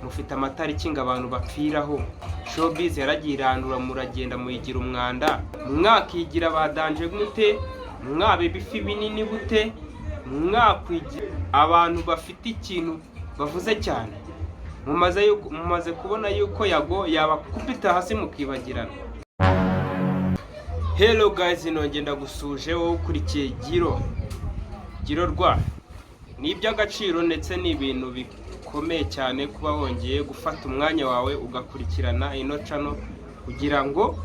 mufite amatariki ngo abantu bapfiraho. Showbiz yaragiye irandura, muragenda muyigira umwanda. Mwakigira badanje gute, mwabe bifi binini bute, mwakwigira abantu bafite ikintu bavuze cyane. Mumaze kubona yuko Yago yabakubita hasi mukibagirana. Hello guys, nongenda gusuje wowe ukurikiye Giro rwa. Ni iby'agaciro ndetse n'ibintu bikomeye cyane kuba wongeye gufata umwanya wawe ugakurikirana ino channel kugira ngo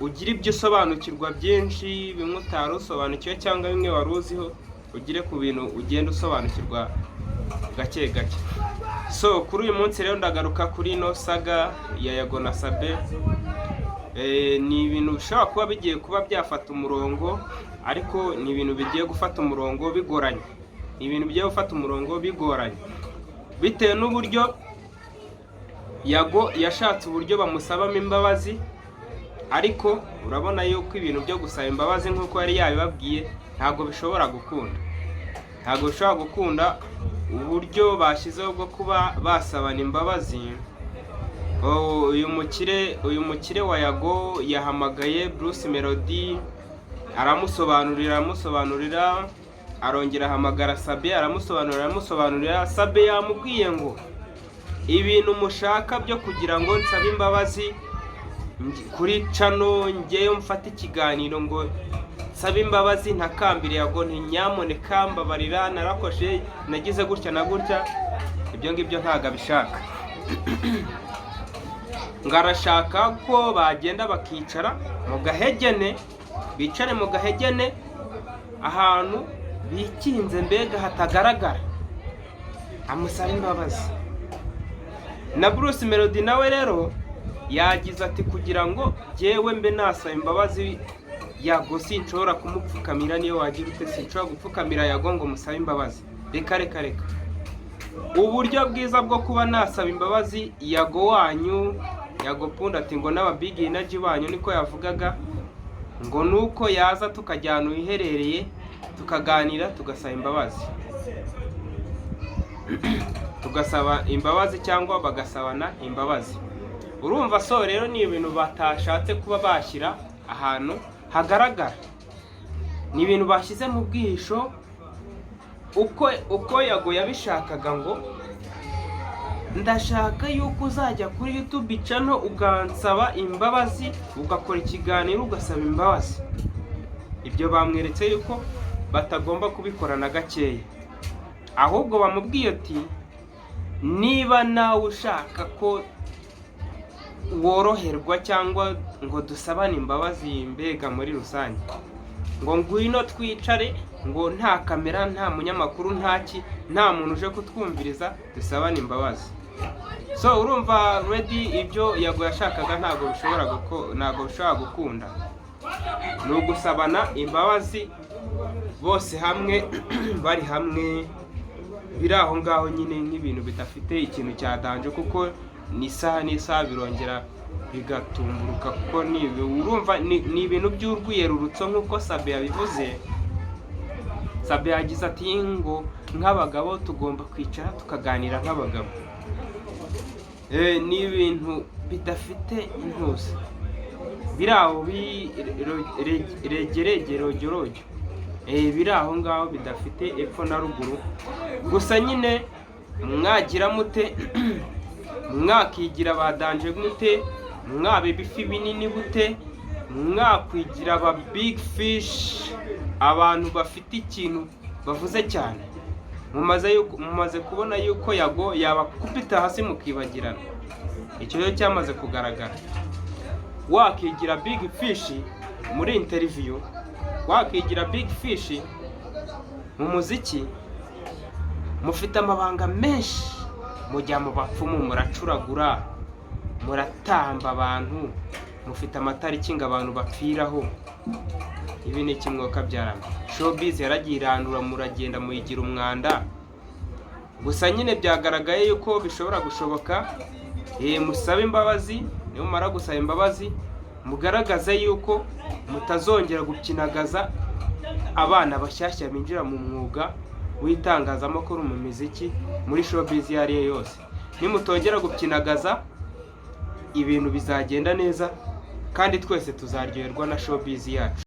ugire ibyo usobanukirwa byinshi bimwe utari usobanukiwe cyangwa bimwe wari uziho, ugire ku bintu ugenda usobanukirwa gake gake. So kuri uyu munsi rero ndagaruka kuri ino saga ya Yago na Sabe. Ni ibintu bishobora kuba bigiye kuba byafata umurongo, ariko ni ibintu bigiye gufata umurongo bigoranye. Bitewe n'uburyo Yago yashatse uburyo bamusabamo imbabazi, ariko urabona yuko ibintu byo gusaba imbabazi nk'uko yari yabibabwiye ntabwo bishobora gukunda. Uburyo bashyizeho bwo kuba basabana imbabazi. Uyu mukire wa Yago yahamagaye Bruce Melody, aramusobanurira, arongera ahamagara Sabe, aramusobanurira. Sabe yamubwiye ngo ibintu mushaka byo kugira ngo nsabe imbabazi kuri channel ngeyo mfata ikiganiro ngo nsabe imbabazi ntakambire Yago, ntinyamuneka mbabarira, narakoshe, nagize gutya na gutya, ibyo ngibyo ntago abishaka. Ngarashaka ko bagenda bakicara mu gahegene, bicare mu gahegene ahantu bikinze mbega hatagaragara, amusaba imbabazi. Na Bruce Melody nawe rero yagize ati kugira ngo jewe mbe nasaba imbabazi Yago sinshobora kumupfukamira, niyo wagira ute sinshobora gupfukamira Yago ngo musabe imbabazi. Reka uburyo bwiza bwo kuba nasaba imbabazi Yago wanyu, Yago Punda ati ngo n'aba big energy banyu niko yavugaga, ngo nuko yaza tukajyana uyiherereye tukaganira tugasaba imbabazi cyangwa bagasabana imbabazi. Urumva so rero ni ibintu batashatse kuba bashyira ahantu hagaragara, ni ibintu bashyize mu bwihisho uko Yago yabishakaga ngo ndashaka yuko uzajya kuri YouTube channel ugansaba imbabazi, ugakora ikiganiro ugasaba imbabazi. Ibyo bamweretse yuko batagomba kubikora na gakeya, ahubwo bamubwiye ati niba nawe ushaka ko woroherwa cyangwa ngo dusabane imbabazi mbega muri rusange, ngo ngwino twicare, ngo nta kamera, nta munyamakuru, nta muntu uje kutwumviriza, dusabane imbabazi. So urumva ready ibyo Yago yashakaga ntago bishobora gukunda. Ni ugusabana imbabazi bose hamwe bari hamwe, biri aho ngaho nyine nk'ibintu bidafite ikintu cyadanje, kuko ni isaha birongera bigatumburuka, kuko urumva ni ibintu by'urwiyerurutso nk'uko Sabe yabivuze. Sabe yagize ati ngo nk'abagabo tugomba kwicara tukaganira nk'abagabo. Ni ibintu bidafite intuza, biri aho regerojyo, biri aho ngaho bidafite epfo na ruguru. Gusa nyine mwagira mute, mwakigira badanje gute, mwabe bifi binini bute, mwakwigira aba big fish, abantu bafite ikintu bavuze cyane. Mumaze kubona yuko Yago yabakubita hasi mukibagirana. Icyo cyo cyamaze kugaragara. Wakigira big fish muri interview, wakigira big fish mu muziki, mufite amabanga menshi, mujya mu bapfumu, muracuragura, muratamba abantu, mufite amatariki ngo abantu bapfiraho. Ibi ni kimwoka byarama. Showbiz yaragiye irandura, muragenda muyigira umwanda. Gusa nyine byagaragaye yuko bishobora gushoboka. Musabe imbabazi, niyo mara gusaba imbabazi mugaragaza yuko mutazongera gukinagaza abana bashyashya binjira mu mwuga w'itangazamakuru mu muziki, muri showbiz yari yose. nimutongera gupyinagaza ibintu bizagenda neza kandi twese tuzaryoherwa na showbiz yacu.